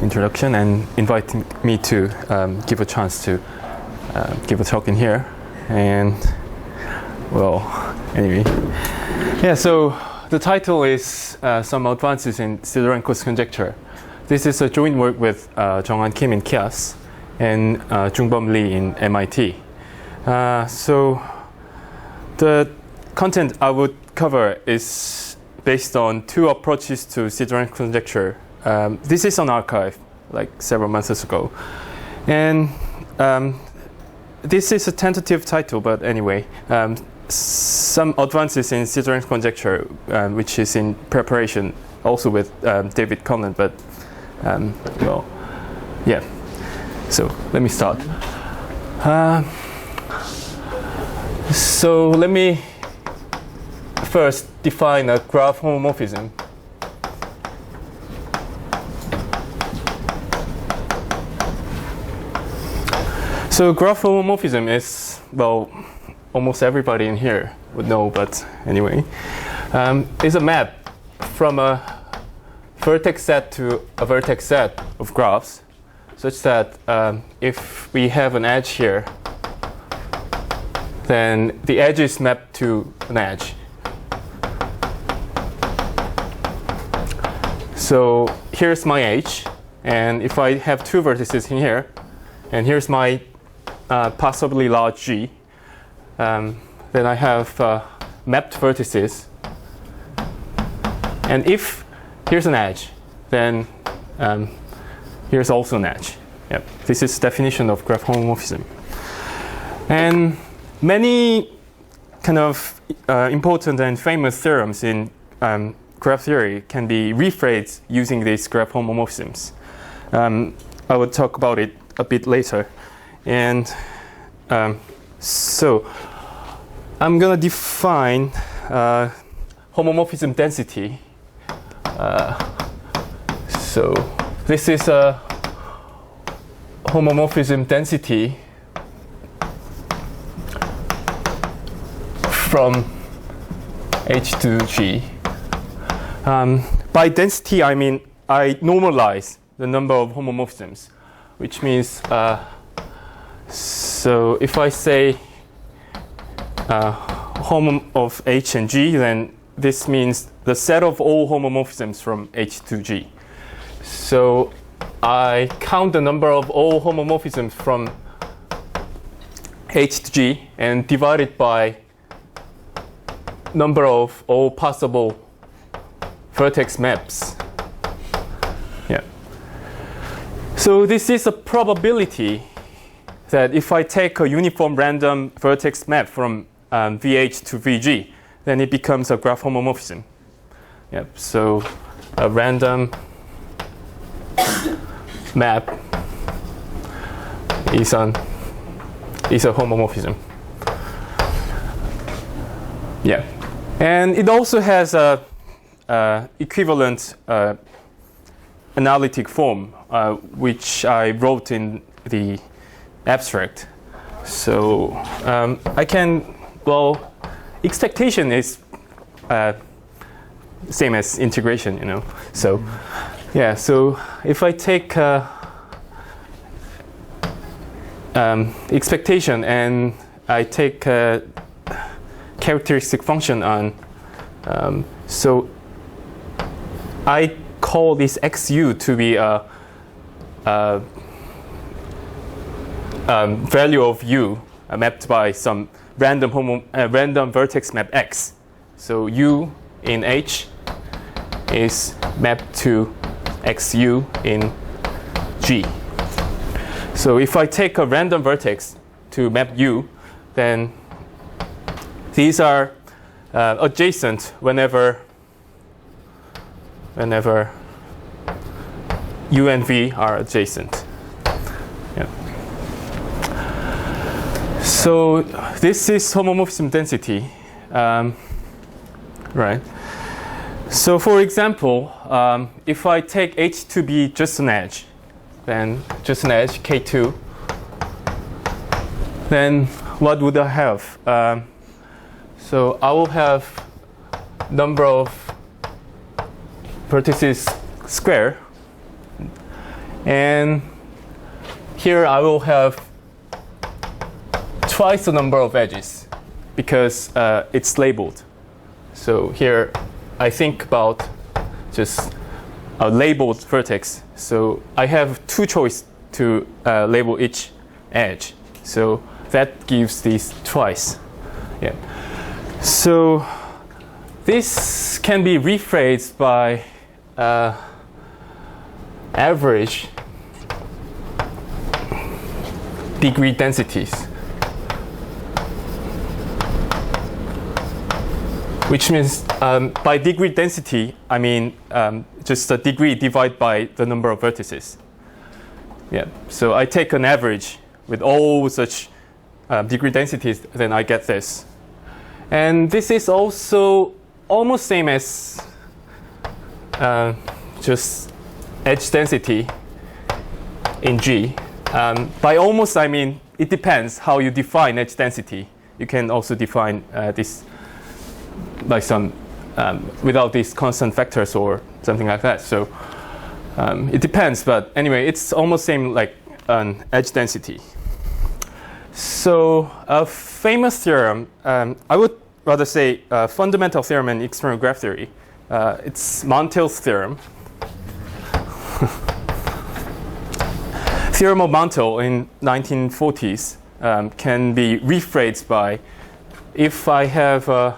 introduction and inviting me to give a chance to give a talk in here. And well, anyway, yeah. So the title is Some Advances in Sidorenko's Conjecture. This is a joint work with Jong-Han Kim in KIAS and Jungbom Lee in MIT. So the content I would cover is based on two approaches to Sidorenko conjecture. This is on arXiv, like several months ago. And this is a tentative title, but anyway, some advances in Sidorenko conjecture, which is in preparation, also with David Conlon, but well, yeah. So let me start. So let me first define a graph homomorphism. So graph homomorphism is, well, almost everybody in here would know, but anyway, is a map from a vertex set to a vertex set of graphs, such that if we have an edge here, then the edge is mapped to an edge. So here's my H, and if I have two vertices in here, and here's my possibly large G, then I have mapped vertices. And if here's an edge, then here's also an edge. Yep. This is definition of graph homomorphism. And many kind of important and famous theorems in graph theory can be rephrased using these graph homomorphisms. I will talk about it a bit later. And so I'm going to define homomorphism density. So this is a homomorphism density from H to G. By density, I mean I normalize the number of homomorphisms, which means so if I say homom of H and G, then this means the set of all homomorphisms from H to G. So I count the number of all homomorphisms from H to G and divide it by number of all possible vertex maps. Yeah. So this is a probability that if I take a uniform random vertex map from VH to VG, then it becomes a graph homomorphism. Yep. So a random map is a homomorphism. Yeah. And it also has a equivalent analytic form, which I wrote in the abstract. So I can, well, expectation is same as integration, you know. So yeah, so if I take expectation and I take characteristic function on, so I call this xu to be a value of u mapped by some random vertex map x. So u in H is mapped to xu in G. So if I take a random vertex to map u, then these are adjacent whenever u and v are adjacent. Yeah. So this is homomorphism density, right? So for example, if I take H to be just an edge, then just an edge, K2, then what would I have? So I will have number of vertices square, And here I will have twice the number of edges because it's labeled. So here I think about just a labeled vertex. So I have two choices to label each edge. So that gives these twice. Yeah. So this can be rephrased by average degree densities, which means by degree density, I mean just the degree divided by the number of vertices. Yeah. So I take an average with all such degree densities, then I get this. And this is also almost same as just edge density in G. By almost, I mean it depends how you define edge density. You can also define this by some without these constant vectors or something like that. So it depends, but anyway, it's almost same like an edge density. So a famous theorem, I would rather say a fundamental theorem in external graph theory. It's Montel's theorem. Theorem of Montel in 1940s can be rephrased by if I have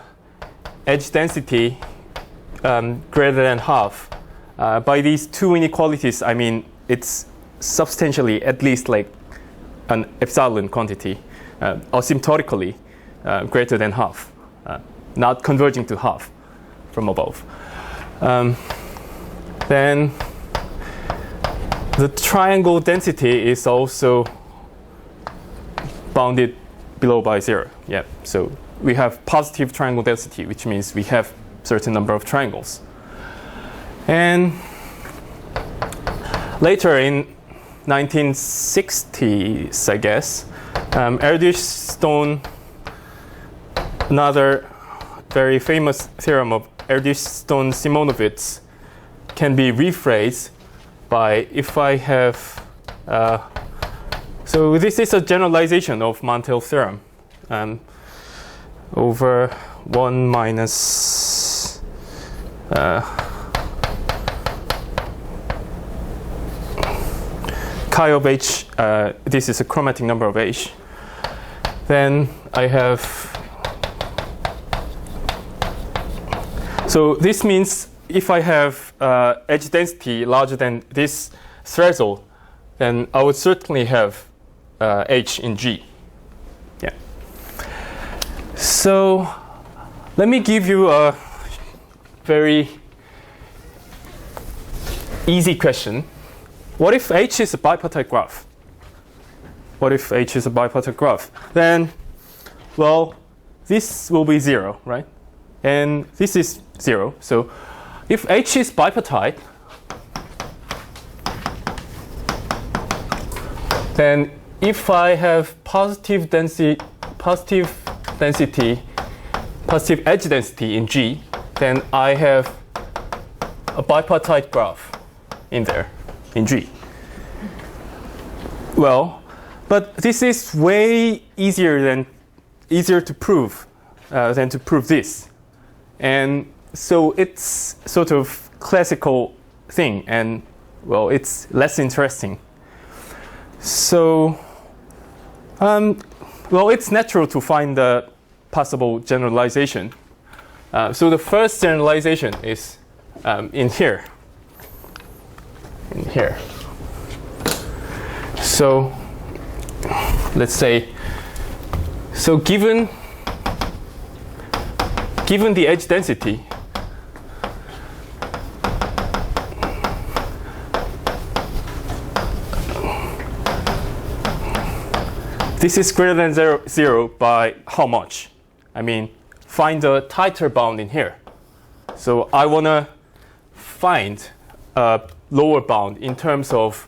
edge density greater than half. By these two inequalities, I mean it's substantially at least like an epsilon quantity, asymptotically greater than half, not converging to half from above. Then the triangle density is also bounded below by 0. Yeah, so we have positive triangle density, which means we have certain number of triangles. And later in 1960s, I guess, Erdős-Stone, another very famous theorem of Erdős-Stone-Simonovitz, can be rephrased by if I have, so this is a generalization of Montel's theorem over 1 minus chi of h, this is a chromatic number of h. Then I have, so this means if I have edge density larger than this threshold, then I would certainly have h in G. Yeah. So let me give you a very easy question. What if H is a bipartite graph? What if H is a bipartite graph? Then, well, this will be 0, right? And this is 0. So if H is bipartite, then if I have positive edge density in G, then I have a bipartite graph in there, in G. Well, but this is way easier to prove than to prove this. And so it's sort of classical thing, and well, it's less interesting. So, well, it's natural to find the possible generalization. So the first generalization is in here. In here. So let's say, so given the edge density, this is greater than 0 by how much? I mean, find a tighter bound in here. So I want to find a lower bound in terms of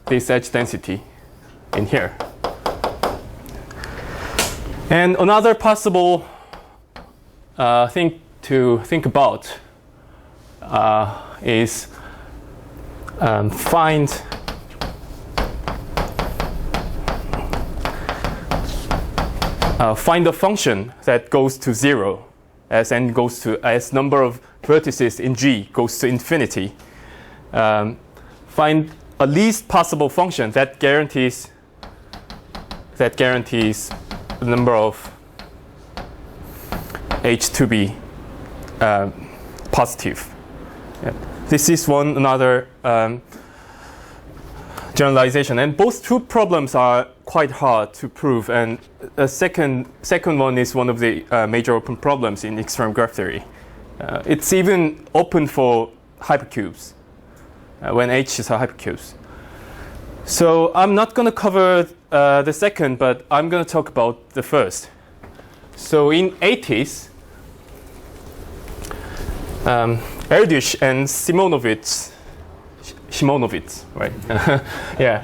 this edge density in here. And another possible thing to think about is find find a function that goes to 0 as n goes to as number of vertices in G goes to infinity. Find a least possible function that guarantees the number of h to be positive. Yeah. This is another generalization, and both two problems are quite hard to prove. And the second one is one of the major open problems in extreme graph theory. It's even open for hypercubes when H is a hypercube. So I'm not going to cover the second, but I'm going to talk about the first. So in 80s, Erdős and Simonovitz, right? Yeah,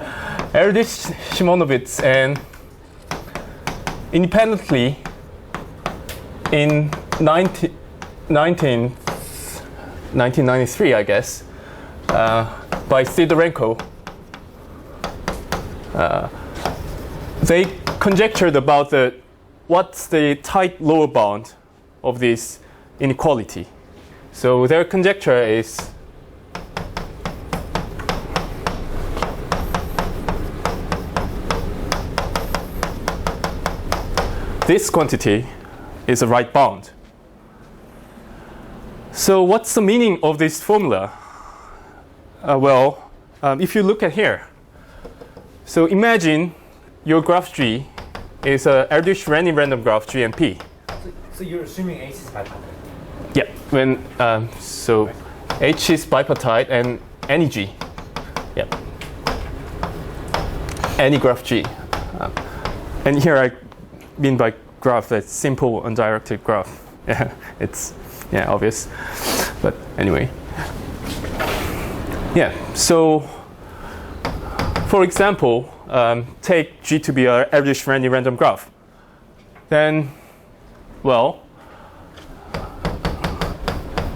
Erdős, Simonovitz, and independently in 1993, I guess, by Sidorenko, they conjectured about what's the tight lower bound of this inequality. So their conjecture is this quantity is a right bound. So what's the meaning of this formula? If you look at here, so imagine your graph G is a Erdős random graph G and P. So you're assuming H is bipartite? Yeah. So H is bipartite and any G. Yeah. Any graph G. And here I mean by graph that's simple undirected graph. Yeah, it's obvious. But anyway. Yeah. So for example, take G to be a Erdős random graph. Then, well,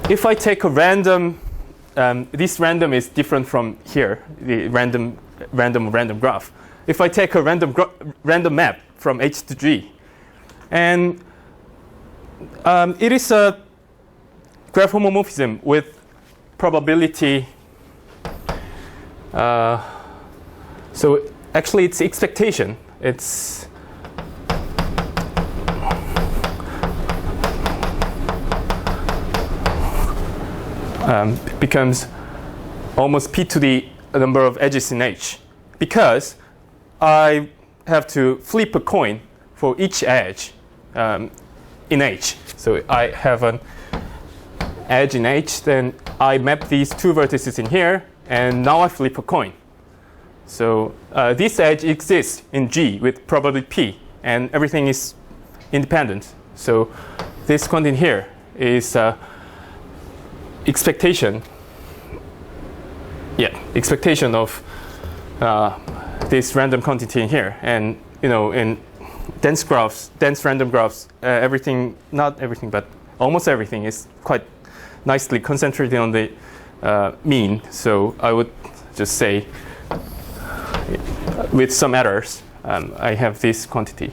if I take a random, this random is different from here, the random graph. If I take a random map from H to G, and it is a graph homomorphism with probability. So actually, it's expectation. It's becomes almost p to the number of edges in H, because I have to flip a coin for each edge in H. So I have an edge in H, then I map these two vertices in here, and now I flip a coin. So this edge exists in G with probability P, and everything is independent. So this quantity here is expectation of this random quantity in here. And in dense random graphs, everything, not everything, but almost everything is quite nicely concentrated on the mean. So I would just say, with some errors, I have this quantity.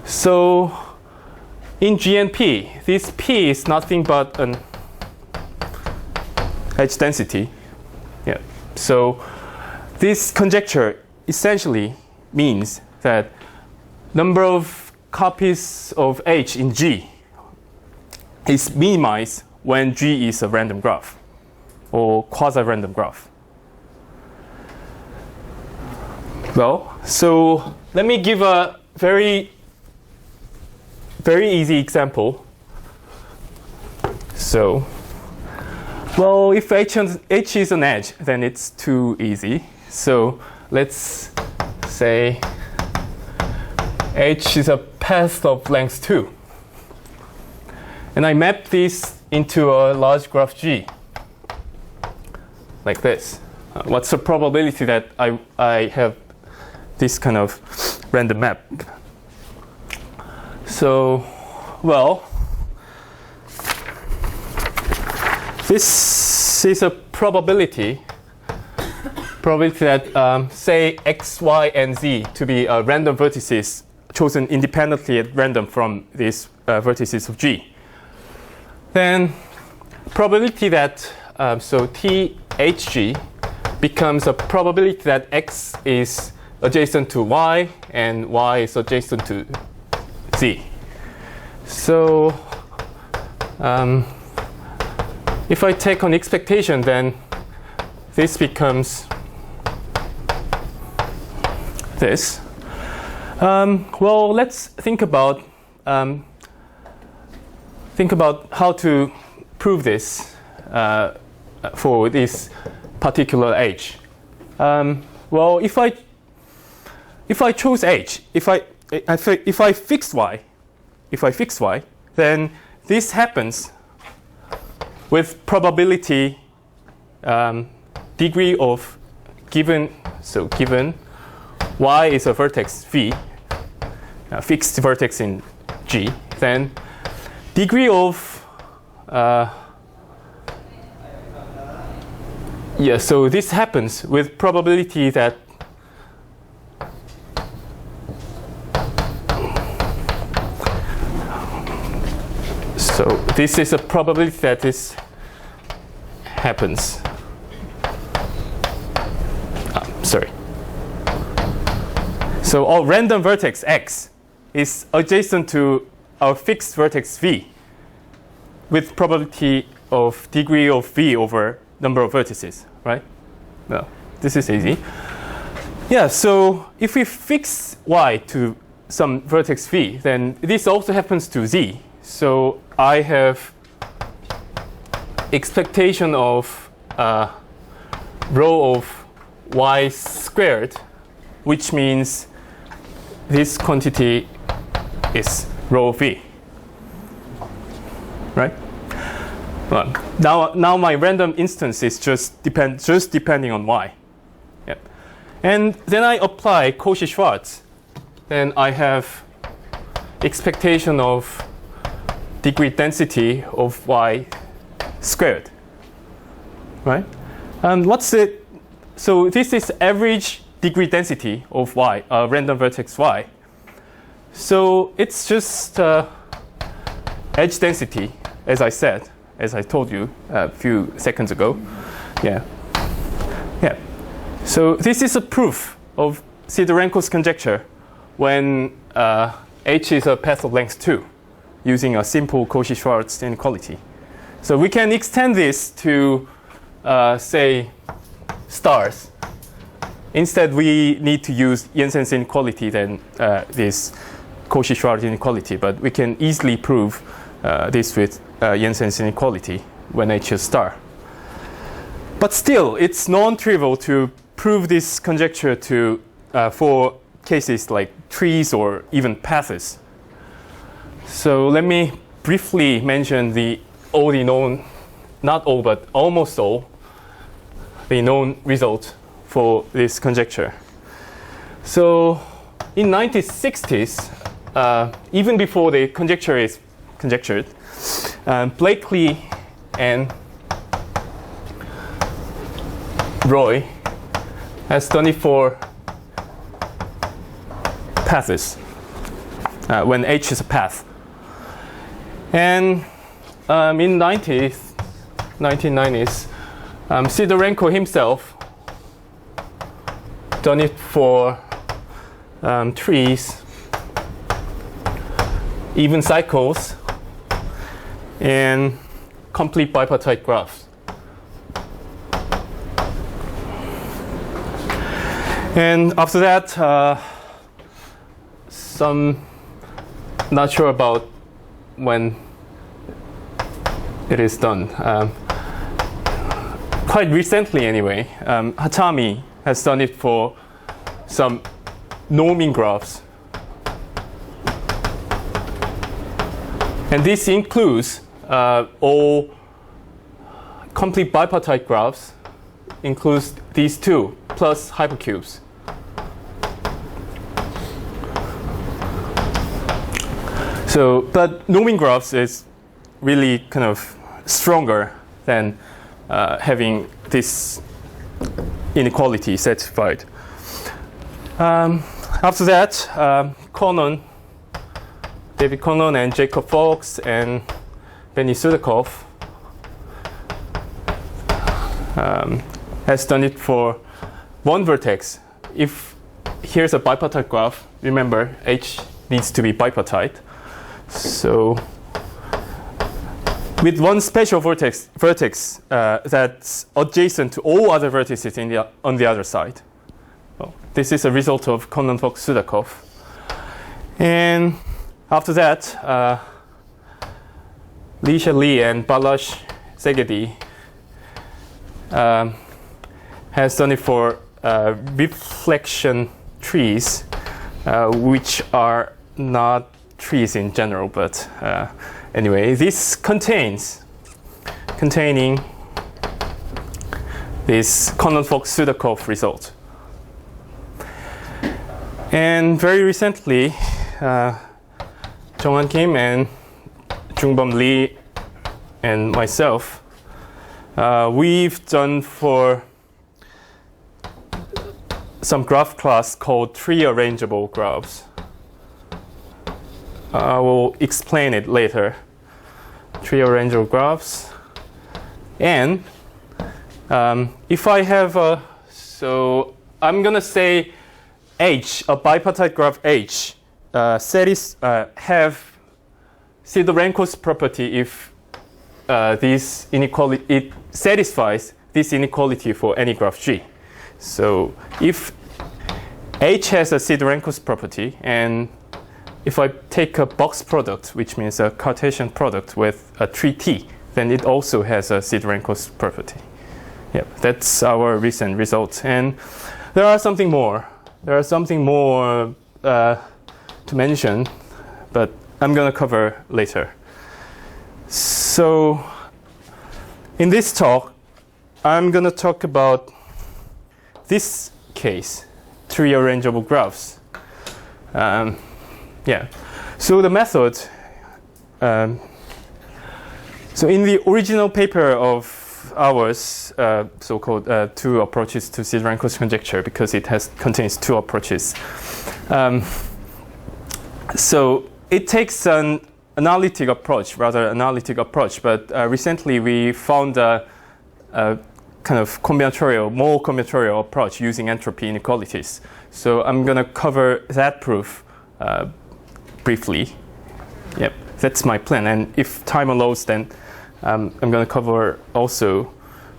So in G and P, this P is nothing but an edge density. Yeah. So this conjecture essentially means that number of copies of H in G is minimized when G is a random graph or quasi-random graph. Well, so let me give a very easy example. So, well, if H is an edge, then it's too easy. So let's say H is a path of length 2. And I map this into a large graph G, like this. What's the probability that I have this kind of random map? So, well, this is a probability that say x, y, and z to be random vertices chosen independently at random from these vertices of G. Then probability that, so THG becomes a probability that X is adjacent to Y and Y is adjacent to Z. So if I take an expectation, then this becomes this. Well, let's think about how to prove this for this particular H. Well, if I chose H, if I fix Y, then this happens with probability degree of given Y is a vertex V, a fixed vertex in G, then degree of so this happens with probability that so this is a probability that this happens. Sorry. So our random vertex X is adjacent to our fixed vertex V with probability of degree of V over number of vertices, right? No, this is easy. Yeah, so if we fix Y to some vertex V, then this also happens to Z. So I have expectation of rho of Y squared, which means this quantity is rho V, right? Well, now my random instance is just depending on Y. Yep. And then I apply Cauchy-Schwarz. Then I have expectation of degree density of Y squared, right? And what's it? So this is average degree density of Y, random vertex Y. So it's just edge density, as I told you a few seconds ago. Yeah. So this is a proof of Sidorenko's conjecture when H is a path of length 2 using a simple Cauchy-Schwarz inequality. So we can extend this to, say, stars. Instead, we need to use Jensen's inequality than this Cauchy-Schwarz inequality, but we can easily prove this with Jensen's inequality when H is star. But still, it's non-trivial to prove this conjecture to for cases like trees or even paths. So let me briefly mention all the known, not all, but almost all, the known results for this conjecture. So in 1960s, even before the conjecture is conjectured, Blakely and Roy has done it for paths, when H is a path. And in 1990s, Sidorenko himself done it for trees, even cycles, and complete bipartite graphs. And after that, not sure about when it is done. Quite recently anyway, Hatami has done it for some norming graphs. And this includes all complete bipartite graphs, includes these two, plus hypercubes. So, but norming graphs is really kind of stronger than having this inequality satisfied. After that, David Connon and Jacob Fox and Benny Sudakov has done it for one vertex. If here's a bipartite graph, remember H needs to be bipartite. So with one special vertex that's adjacent to all other vertices on the other side. Well, this is a result of Connon, Fox, Sudakov. And after that, Lisha Lee and Balazs Szegedy has done it for reflection trees, which are not trees in general, but anyway, this containing this Connon-Fox Sudakov result. And very recently, Jonghan Kim and Jungbom Lee and myself, we've done for some graph class called tree-arrangeable graphs. I will explain it later. Tree-arrangeable graphs. And if I have so I'm going to say H, a bipartite graph H, have Sidorenko's property if this inequality, it satisfies this inequality for any graph G. So if H has a Sidorenko's property, and if I take a box product, which means a Cartesian product with a tree T, then it also has a Sidorenko's property. Yep, that's our recent result. And there are something more. There are something more to mention, but I'm going to cover later. So in this talk, I'm going to talk about this case, tree-arrangeable graphs. Yeah. So the method. So in the original paper of ours, so-called two approaches to Sidorenko's conjecture, because it contains two approaches. So it takes an analytic approach, but recently we found a kind of more combinatorial approach using entropy inequalities. So I'm going to cover that proof briefly. Yep, that's my plan. And if time allows, then I'm going to cover also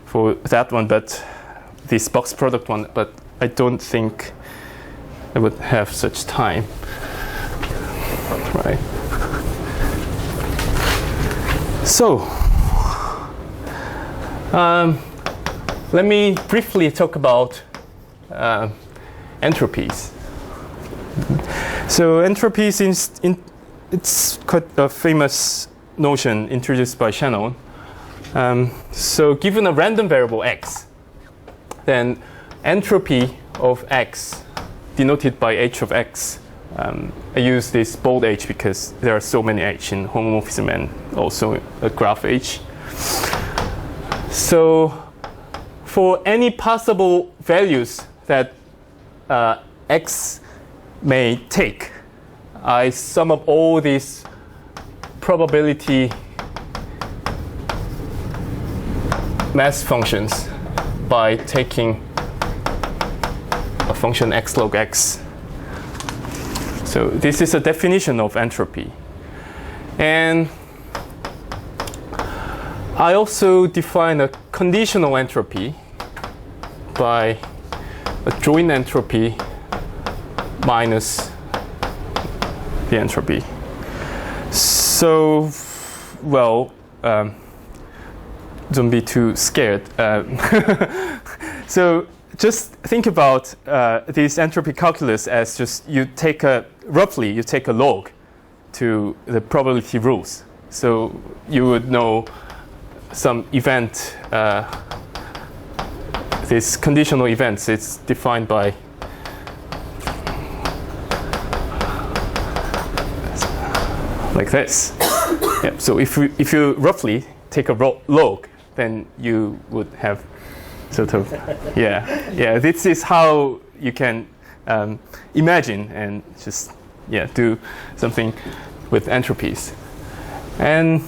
for that one, but this box product one, but I don't think I would have such time. Right. So, let me briefly talk about entropies. So entropies, it's quite a famous notion introduced by Shannon. So given a random variable x, then entropy of x, denoted by h of x, I use this bold h because there are so many h in homomorphism and also a graph h. So for any possible values that x may take, I sum up all these probability mass functions by taking a function x log x. So this is a definition of entropy. And I also define a conditional entropy by a joint entropy minus the entropy. So, well, don't be too scared. So just think about this entropy calculus as just roughly you take a log to the probability rules. So you would know some event, this conditional events, it's defined by like this. Yeah, so if you roughly take a log, then you would have sort of, yeah. This is how you can imagine and just do something with entropies. And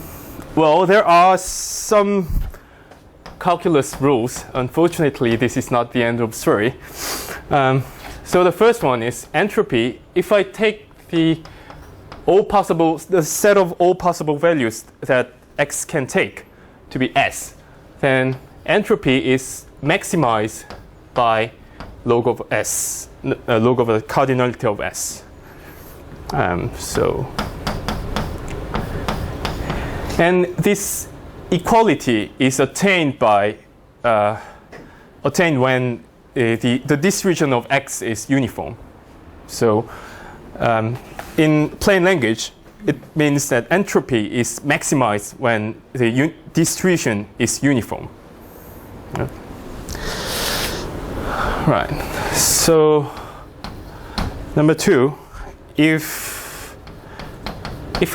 well, there are some calculus rules. Unfortunately, this is not the end of the story. So the first one is entropy. If I take the set of all possible values that x can take to be s, then entropy is maximized by log of s, log of the cardinality of s. And this equality is attained when the distribution of x is uniform. So in plain language, it means that entropy is maximized when the distribution is uniform. Yeah. Right. So number 2, if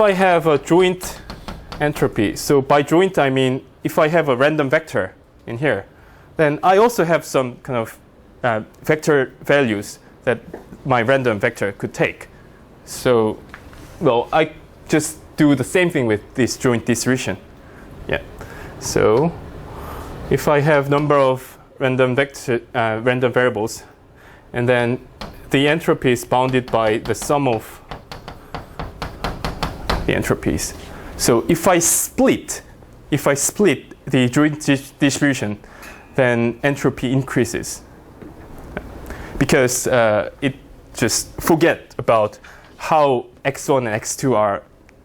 I have a joint entropy, so by joint I mean if I have a random vector in here, then I also have some kind of vector values that my random vector could take. So, well, I just do the same thing with this joint distribution. Yeah. So, if I have number of random variables, and then the entropy is bounded by the sum of the entropies. So, if I split the joint distribution, then entropy increases, because it just forget about how x1 and x2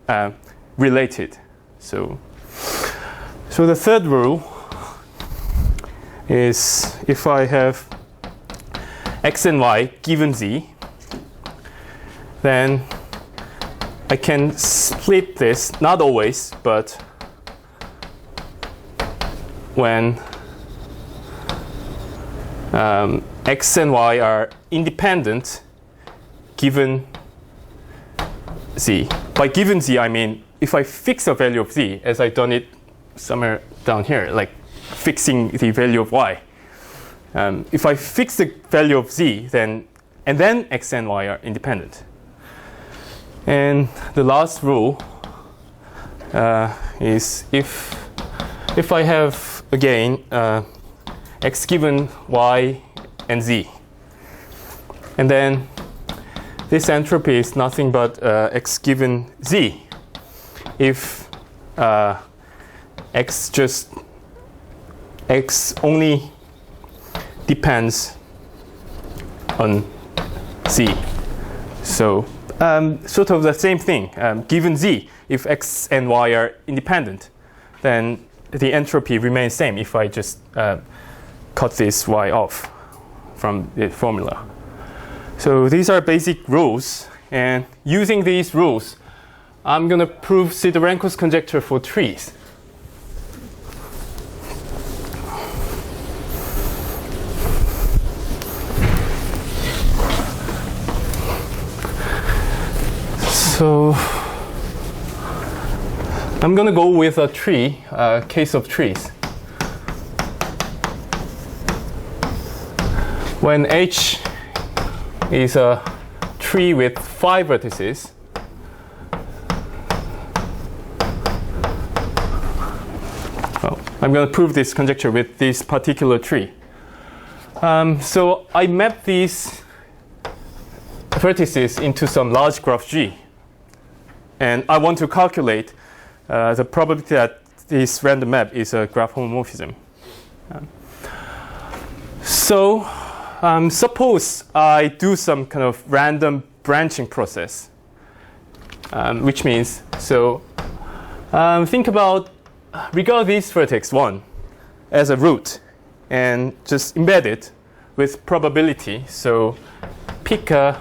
are related. So the third rule is if I have x and y given z, then I can split this, not always, but when x and y are independent given z. By given z, I mean if I fix a value of z, as I've done it somewhere down here, like fixing the value of y. If I fix the value of z, then x and y are independent. And the last rule is if I have again x given y and z, and then this entropy is nothing but x given z if x only depends on z. So sort of the same thing. Given z, if x and y are independent, then the entropy remains same if I just cut this y off from the formula. So these are basic rules, and using these rules, I'm going to prove Sidorenko's conjecture for trees. So I'm going to go with a tree, case of trees. When H is a tree with 5 vertices, well, I'm going to prove this conjecture with this particular tree. So I map these vertices into some large graph G, and I want to calculate the probability that this random map is a graph homomorphism. So suppose I do some kind of random branching process, which means, so think about, regard this vertex 1 as a root and just embed it with probability. So pick a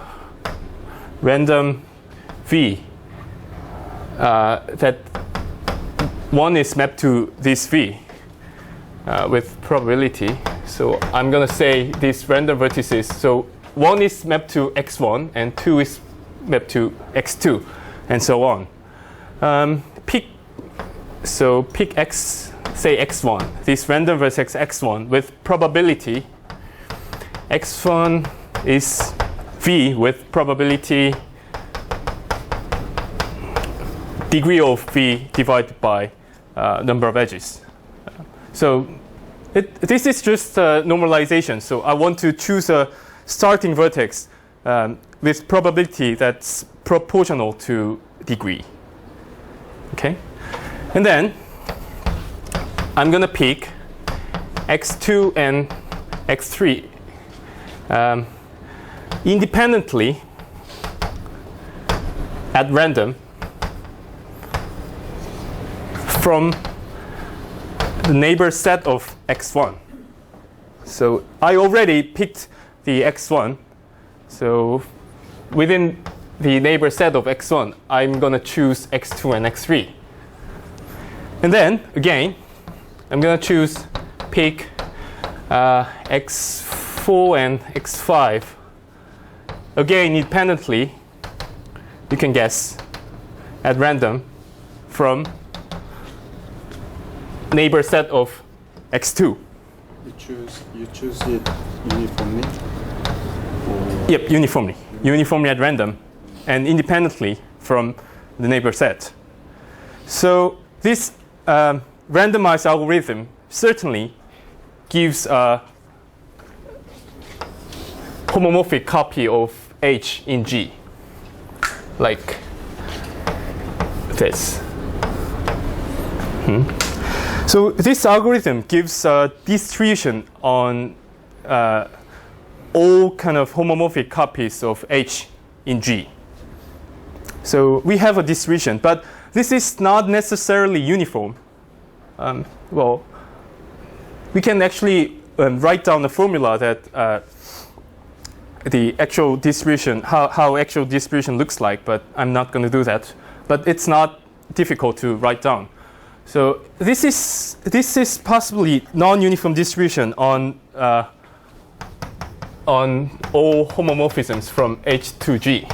random v that 1 is mapped to this v with probability. So I'm going to say these random vertices. So 1 is mapped to x1 and 2 is mapped to x2, and so on. Pick x, say x1, this random vertex x1 with probability. x1 is v with probability degree of v divided by number of edges. So this is just a normalization. So I want to choose a starting vertex with probability that's proportional to degree. Okay, and then I'm going to pick x2 and x3 independently at random from the neighbor set of x1. So I already picked the x1. So within the neighbor set of x1, I'm going to choose x2 and x3. And then, again, I'm going to pick x4 and x5. Again, independently, you can guess, at random from neighbor set of x2. You choose it uniformly? Yep, uniformly. Uniformly at random and independently from the neighbor set. So this randomized algorithm certainly gives a homomorphic copy of H in G, like this. So this algorithm gives a distribution on all kind of homomorphic copies of H in G. So we have a distribution, but this is not necessarily uniform. Well, we can actually write down a formula that the actual distribution, how actual distribution looks like, but I'm not going to do that. But it's not difficult to write down. So this is possibly non-uniform distribution on all homomorphisms from H to G.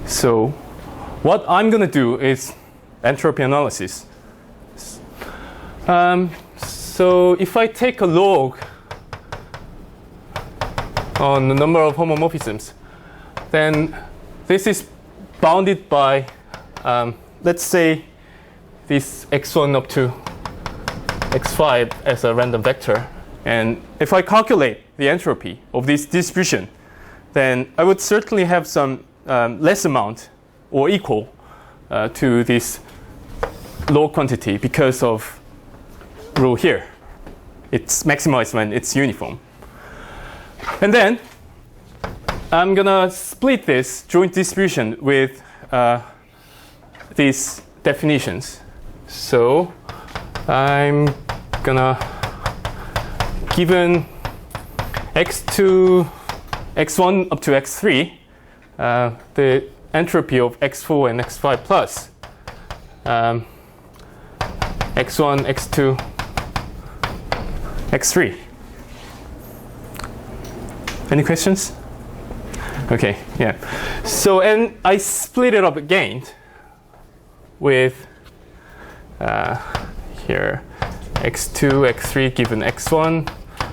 So what I'm going to do is entropy analysis. So if I take a log on the number of homomorphisms, then this is bounded by, let's say, this x1 up to x5 as a random vector. And if I calculate the entropy of this distribution, then I would certainly have some less amount or equal to this log quantity because of rule here. It's maximized when it's uniform. And then I'm going to split this joint distribution with these definitions. So I'm going to, given x1 up to x3, the entropy of x4 and x5 plus x1, x2, x3. Any questions? Okay, yeah. So, and I split it up again with here x2, x3 given x1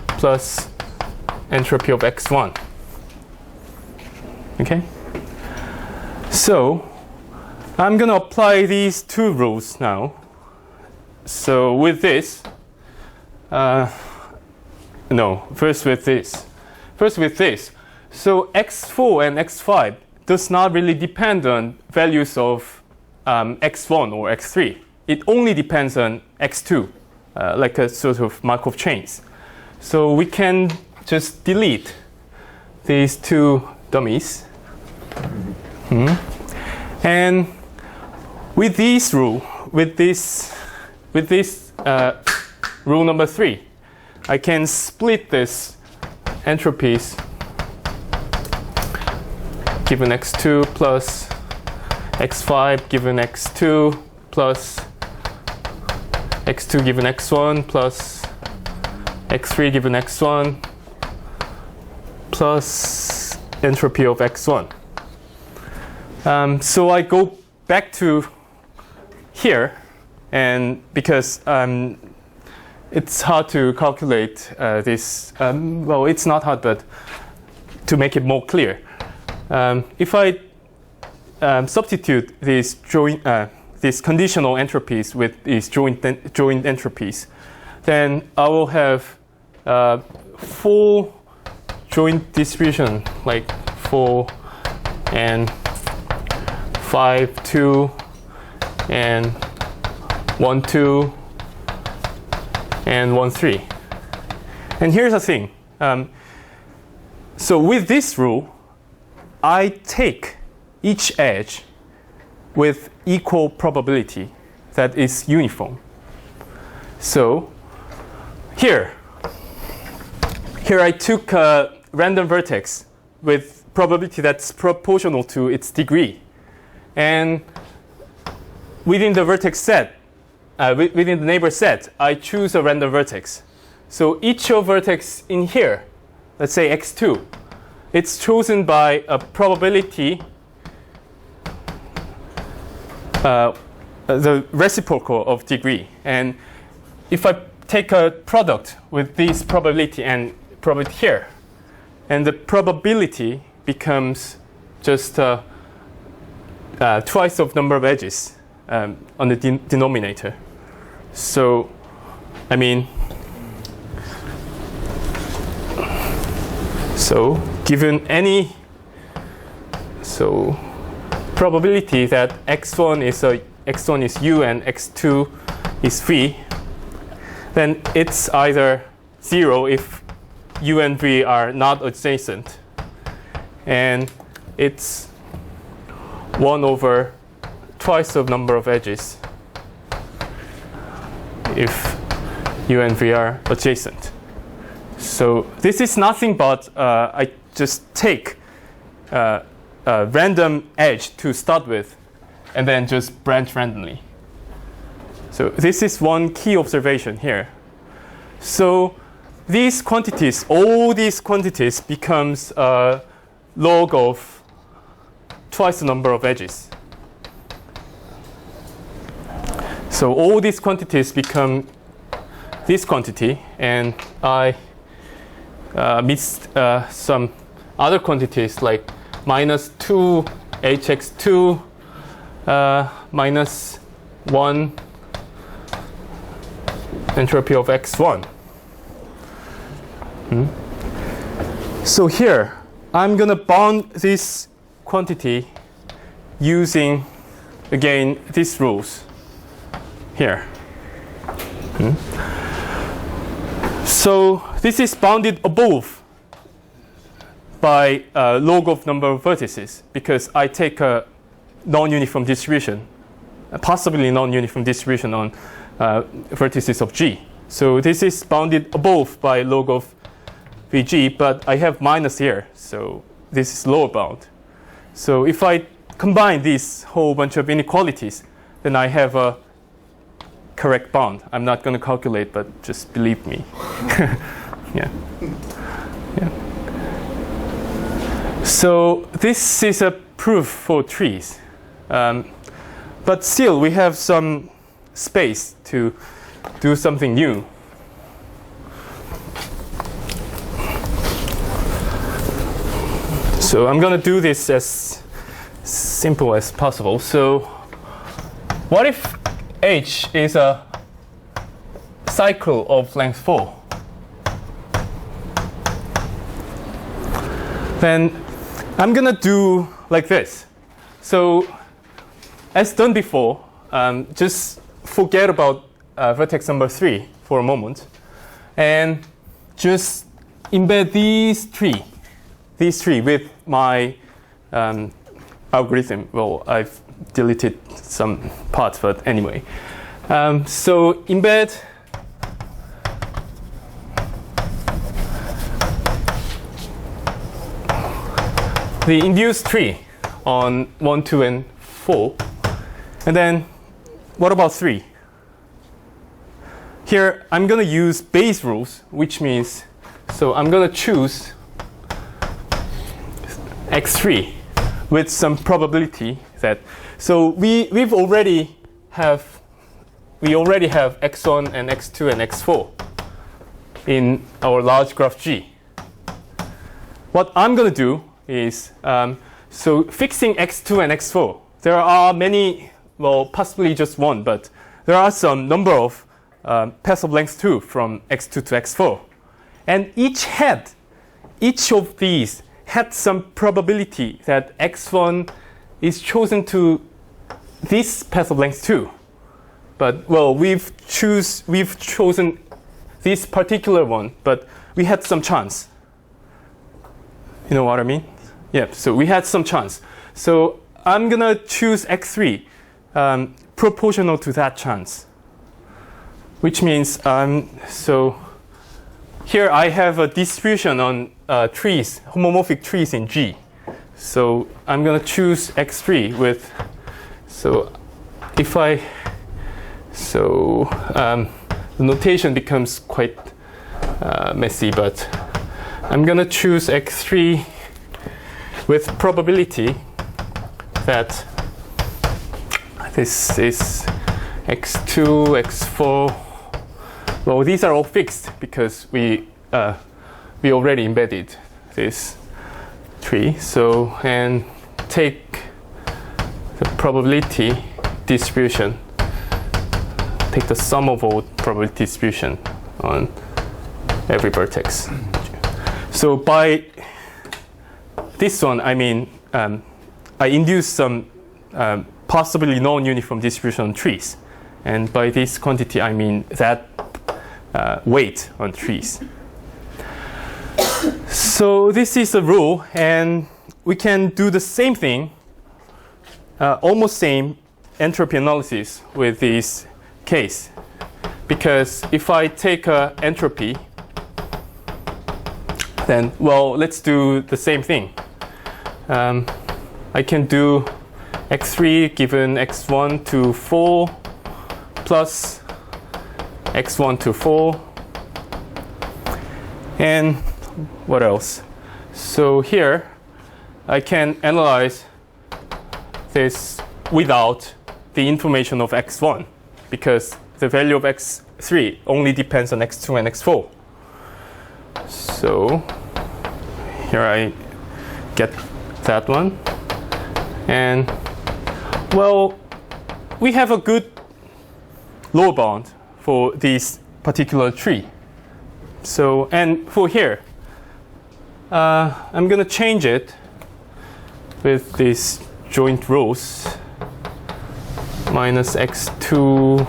plus entropy of x1. Okay? So I'm going to apply these two rules now. So with this, first with this. So x4 and x5 does not really depend on values of x1 or x3. It only depends on x2, like a sort of Markov chains. So we can just delete these two dummies. And with this rule, with this rule number 3, I can split this entropies given x2 plus x5 given x2 plus x2 given x1 plus x3 given x1 plus entropy of x1. So I go back to here, and because it's hard to calculate this, well, it's not hard, but to make it more clear, if I substitute this joint these conditional entropies with these joint entropies, then I will have full joint distribution, like 4 and 5, 2, and 1, 2, and 1, 3. And here's the thing. So with this rule, I take each edge with equal probability that is uniform. So here I took a random vertex with probability that's proportional to its degree. And within the vertex set, within the neighbor set, I choose a random vertex. So each of vertex in here, let's say x2, it's chosen by a probability, the reciprocal of degree. And if I take a product with this probability and probability here, and the probability becomes just twice of number of edges on the denominator. So, I mean, so given any, so probability that x1 is u and x2 is v, then it's either 0 if u and v are not adjacent, and it's 1 over twice of number of edges if u and v are adjacent. So this is nothing but I just take a random edge to start with and then just branch randomly. So this is one key observation here. So these quantities, all these quantities becomes log of twice the number of edges. So all these quantities become this quantity, and I missed some other quantities like minus 2 hx2 minus 1 entropy of x1. So here, I'm going to bound this quantity using, again, these rules here. So this is bounded above by log of number of vertices, because I take a non-uniform distribution, possibly non-uniform distribution on vertices of G. So this is bounded above by log of Vg, but I have minus here, so this is lower bound. So if I combine this whole bunch of inequalities, then I have a correct bound. I'm not going to calculate, but just believe me. Yeah. So this is a proof for trees. But still, we have some space to do something new. So I'm going to do this as simple as possible. So what if H is a cycle of length 4? Then I'm going to do like this. So as done before, just forget about vertex number 3 for a moment, and just embed these three with my algorithm. Well, I've deleted some parts, but anyway. So embed the induced tree on 1, 2, and 4. And then what about 3? Here, I'm going to use Bayes rules, which means, so I'm going to choose x3 with some probability that, so we already have x1 and x2 and x4 in our large graph G. What I'm going to do is, so fixing x2 and x4, there are many well, possibly just one, but there are some number of paths of length 2 from x2 to x4. And each of these had some probability that x1 is chosen to this path of length 2. But, well, we've chosen this particular one, but we had some chance. You know what I mean? Yeah, so we had some chance. So I'm going to choose x3 proportional to that chance. Which means, so here I have a distribution on trees, homomorphic trees in G. So I'm going to choose x3 with, so if I, so the notation becomes quite messy, but I'm going to choose x3 with probability that this is x2, x4. Well, these are all fixed because we already embedded this tree. So, and take the probability distribution, take the sum of all probability distribution on every vertex. So by this one, I mean, I induce some possibly non-uniform distribution on trees. And by this quantity, I mean that weight on trees. So this is a rule, and we can do the same thing, almost same entropy analysis with this case. Because if I take entropy, then, well, let's do the same thing. I can do x3 given x1 to 4 plus x1 to 4. And what else? So here I can analyze this without the information of x1 because the value of x3 only depends on x2 and x4. So here I get that one. And well, we have a good lower bound for this particular tree. So, and for here, I'm going to change it with these joint rows minus x2,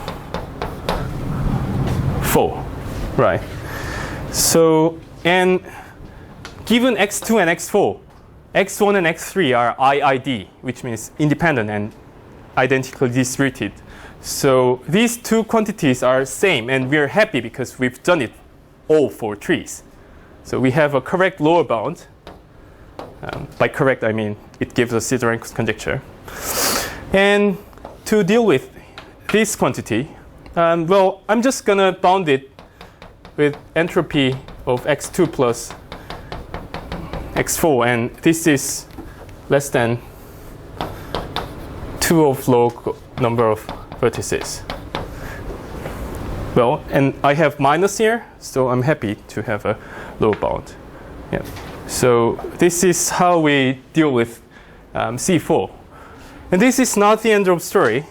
4, right? So, and given x2 and x4, x1 and x3 are IID, which means independent and identically distributed. So these two quantities are same, and we're happy because we've done it all for trees. So we have a correct lower bound. By correct, I mean it gives us Sidorenko's conjecture. And to deal with this quantity, well, I'm just going to bound it with entropy of x2 plus x4, and this is less than 2 of log number of vertices. Well, and I have minus here, so I'm happy to have a lower bound. Yeah. So this is how we deal with C4. And this is not the end of the story.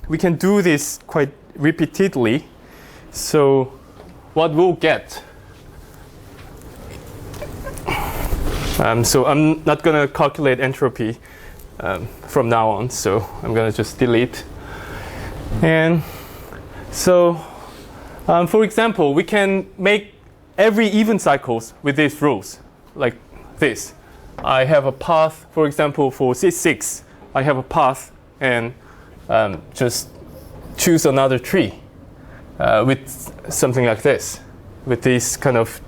We can do this quite repeatedly. So what we'll get, so I'm not going to calculate entropy from now on, so I'm going to just delete. And so, for example, we can make every even cycles with these rules, like this. I have a path, for example, for C6, I have a path and just choose another tree with something like this, with these kind of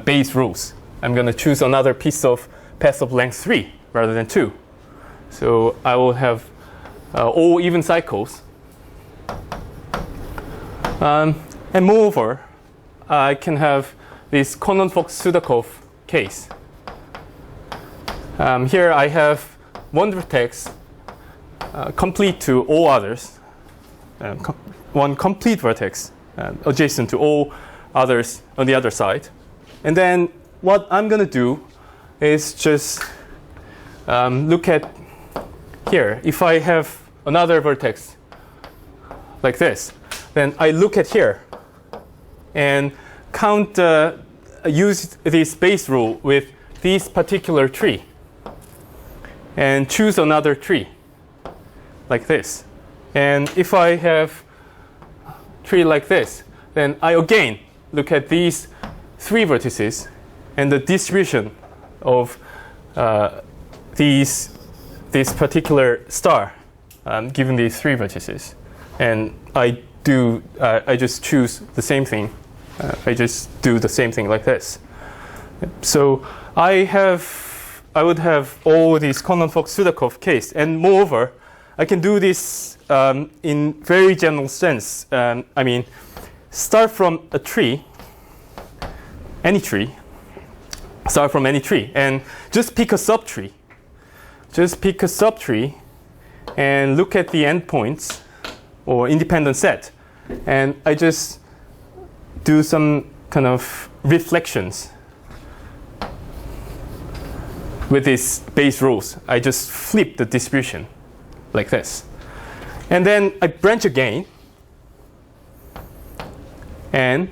base rules. I'm going to choose another piece of path of length 3 rather than 2. So I will have all even cycles. And moreover, I can have this Conon-Fox-Sudakov case. Here I have one vertex complete to all others, one complete vertex adjacent to all others on the other side. And then what I'm going to do is just look at here. If I have another vertex like this, then I look at here and count, use this base rule with this particular tree and choose another tree like this. And if I have tree like this, then I again look at these 3 vertices and the distribution of this particular star given these 3 vertices. And I just choose the same thing. I just do the same thing like this. So I would have all these Condon-Fox-Sudakov case, and moreover, I can do this in very general sense. I mean, start from a tree, any tree, start from any tree, and just pick a subtree. Just pick a subtree and look at the endpoints or independent set, and I just do some kind of reflections with these base rules. I just flip the distribution like this. And then I branch again. And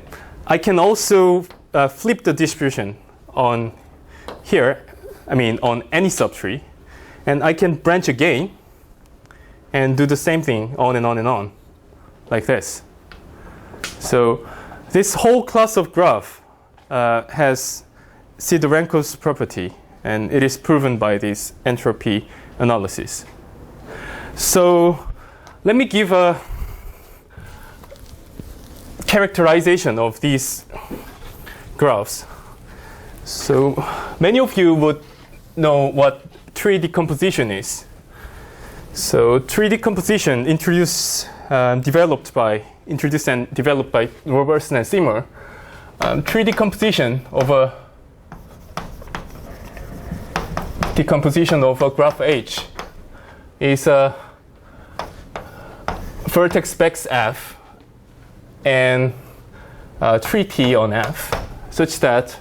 I can also flip the distribution on here, on any subtree. And I can branch again and do the same thing on and on and on, like this. So this whole class of graph has Sidorenko's property, and it is proven by this entropy analysis. So let me give a characterization of these graphs. So many of you would know what tree decomposition is. So tree decomposition introduced and developed by Robertson and Seymour. Tree decomposition of a graph H is a vertex specs F and tree T on F, such that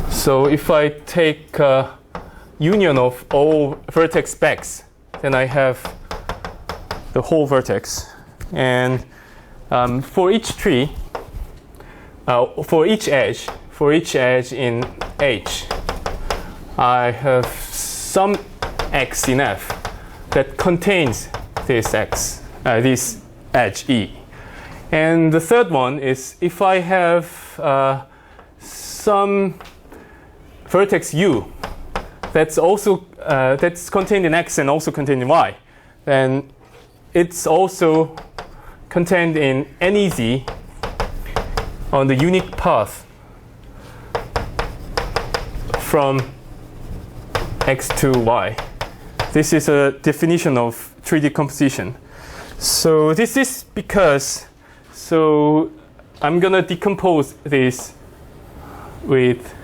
so if I take union of all vertex specs, then I have the whole vertex. And for each tree, for each edge in H, I have some x in F that contains this x, this edge E. And the third one is if I have some vertex U that's also that's contained in X and also contained in Y, then it's also contained in any Z on the unique path from X to Y. This is a definition of tree decomposition. So this is because, so I'm gonna decompose this with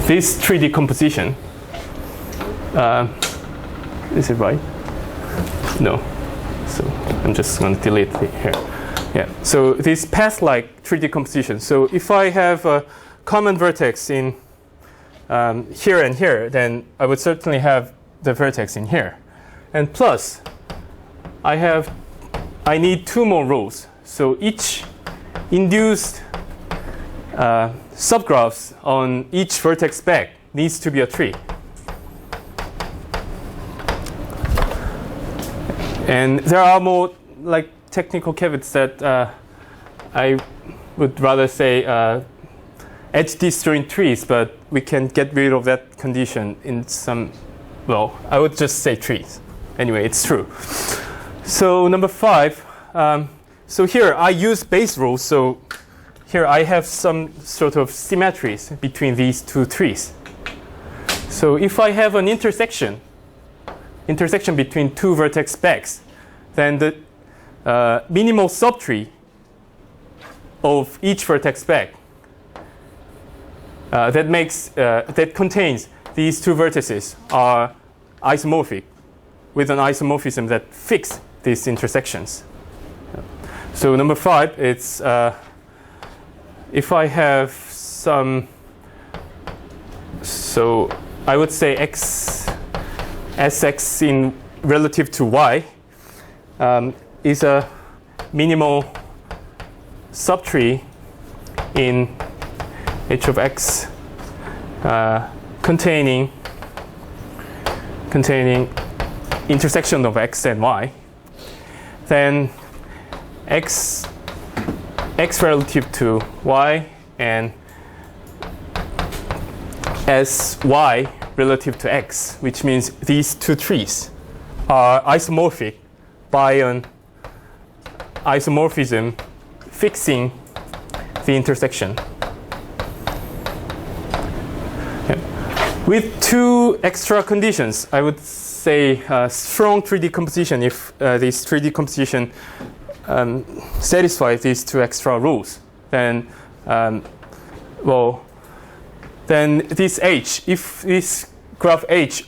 this tree decomposition. Is it right? No. So I'm just going to delete it here. Yeah. So this path-like tree decomposition. So if I have a common vertex in here and here, then I would certainly have the vertex in here. And plus, I need 2 more rules. So each induced subgraphs on each vertex spec needs to be a tree. And there are more like technical caveats that I would rather say edge disjoint trees, but we can get rid of that condition in some, well, I would just say trees. Anyway, it's true. So number 5, so here I use base rules. So here I have some sort of symmetries between these 2 trees. So if I have an intersection between 2 vertex specs, then the minimal subtree of each vertex spec that contains these 2 vertices are isomorphic with an isomorphism that fix these intersections. So number 5, it's if I have some So I would say Sx in relative to y is a minimal subtree in h of x containing intersection of x and y, then x relative to y and Sy relative to x, which means these two trees are isomorphic by an isomorphism fixing the intersection. Yeah. With two extra conditions, I would say strong 3D composition if this 3D composition satisfies these two extra rules, then then this H, if this graph H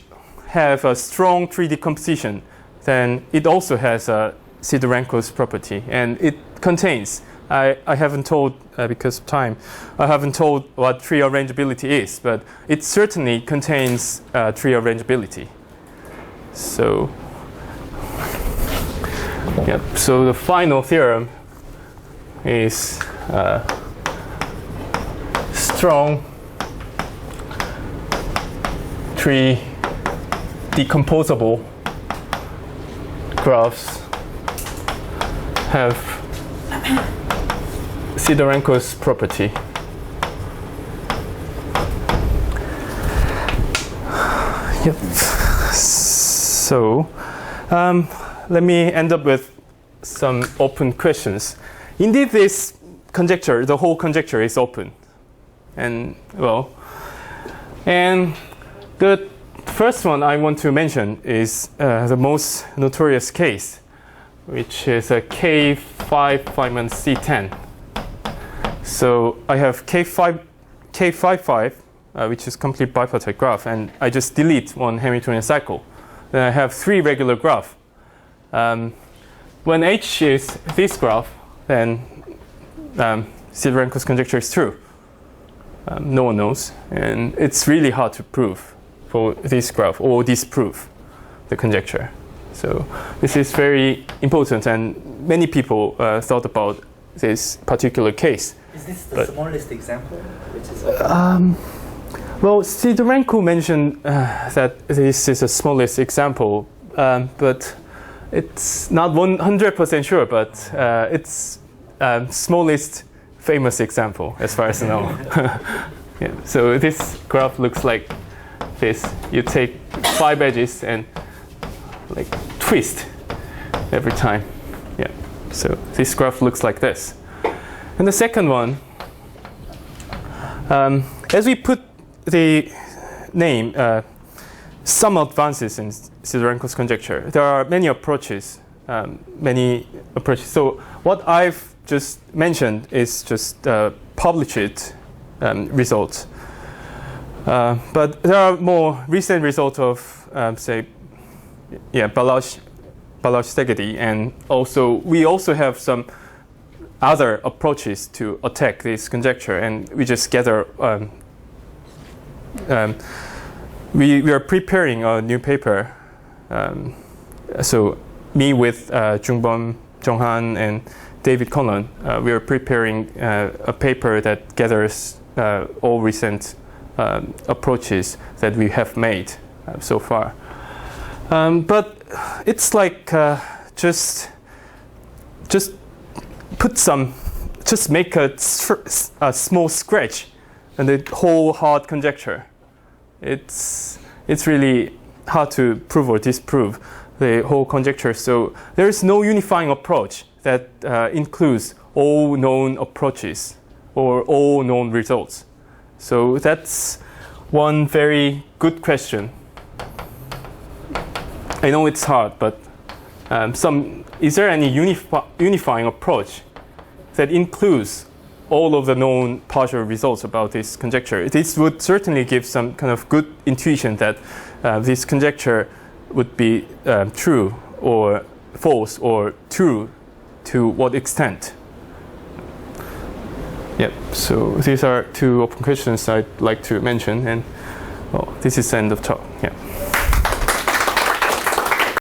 have a strong 3D composition, then it also has a Sidorenko's property, and it contains, I haven't told, because of time, I haven't told what tree arrangeability is, but it certainly contains tree arrangeability. So, yeah, so the final theorem is strong tree decomposable graphs have Sidorenko's property. Yep. So let me end up with some open questions. Indeed, this conjecture, the whole conjecture is open. And the first one I want to mention is the most notorious case, which is a K5 C10. So I have K55, which is complete bipartite graph, and I just delete one Hamiltonian cycle. Then I have three regular graphs. When H is this graph, then Sidorenko's conjecture is true. No one knows, and it's really hard to prove for this graph or disprove the conjecture. So this is very important, and many people thought about this particular case. Is this the smallest example? Which is well, Sidorenko mentioned that this is the smallest example, but it's not 100% sure, but it's smallest famous example as far as I know. Yeah, so this graph looks like this. You take 5 edges and like twist every time. Yeah, so this graph looks like this. And the second one, as we put the name some advances in Sidorenko's conjecture, there are many approaches. So what I've just mentioned is just published results. But there are more recent results of, say, Balázs-Szegedy, and we also have some other approaches to attack this conjecture, and we just gather. We are preparing a new paper. So me with Jungbom, Jonghan, and David Conlon, we are preparing a paper that gathers all recent approaches that we have made so far. But it's like just make a small scratch and the whole hard conjecture. It's really hard to prove or disprove the whole conjecture. So there is no unifying approach that includes all known approaches or all known results. So that's one very good question. I know it's hard, but is there any unifying approach that includes all of the known partial results about this conjecture? This would certainly give some kind of good intuition that this conjecture would be true or false, or true to what extent. Yep, so these are two open questions I'd like to mention, and Oh, this is the end of talk. Yeah.